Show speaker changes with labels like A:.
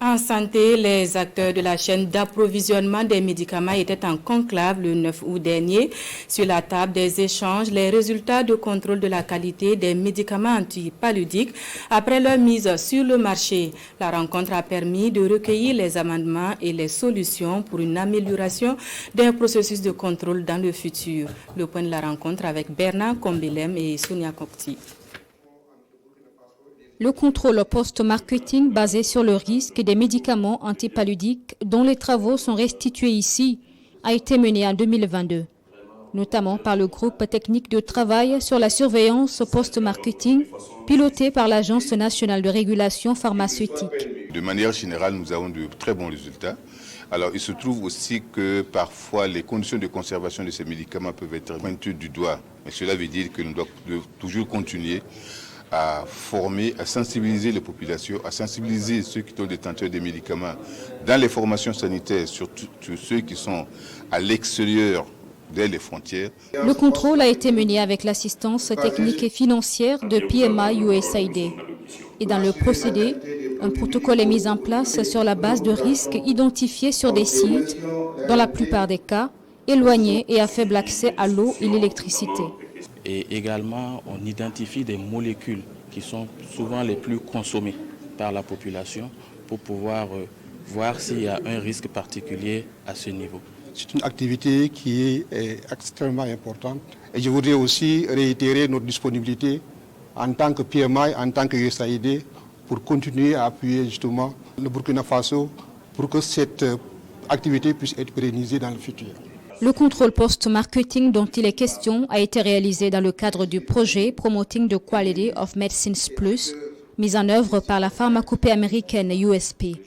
A: En santé, les acteurs de la chaîne d'approvisionnement des médicaments étaient en conclave le 9 août dernier. Sur la table des échanges, les résultats de contrôle de la qualité des médicaments antipaludiques après leur mise sur le marché. La rencontre a permis de recueillir les amendements et les solutions pour une amélioration des processus de contrôle dans le futur. Le point de la rencontre avec Bernard Kombelem et Sonia Kokti.
B: Le contrôle post-marketing basé sur le risque des médicaments antipaludiques dont les travaux sont restitués ici a été mené en 2022, notamment par le groupe technique de travail sur la surveillance post-marketing piloté par l'Agence nationale de régulation pharmaceutique.
C: De manière générale, nous avons de très bons résultats. Alors, il se trouve aussi que parfois les conditions de conservation de ces médicaments peuvent être pointues du doigt. Mais cela veut dire que nous devons toujours continuer à former, à sensibiliser les populations, à sensibiliser ceux qui sont détenteurs des médicaments dans les formations sanitaires, surtout ceux qui sont à l'extérieur des frontières.
B: Le contrôle a été mené avec l'assistance technique et financière de PMI USAID. Et dans le procédé, un protocole est mis en place sur la base de risques identifiés sur des sites, dans la plupart des cas, éloignés et à faible accès à l'eau et l'électricité.
D: Et également, on identifie des molécules qui sont souvent les plus consommées par la population pour pouvoir voir s'il y a un risque particulier à ce niveau.
E: C'est une activité qui est extrêmement importante. Et je voudrais aussi réitérer notre disponibilité en tant que PMI, en tant que USAID, pour continuer à appuyer justement le Burkina Faso pour que cette activité puisse être pérennisée dans le futur.
B: Le contrôle post-marketing dont il est question a été réalisé dans le cadre du projet Promoting the Quality of Medicines Plus, mis en œuvre par la pharmacopée américaine USP.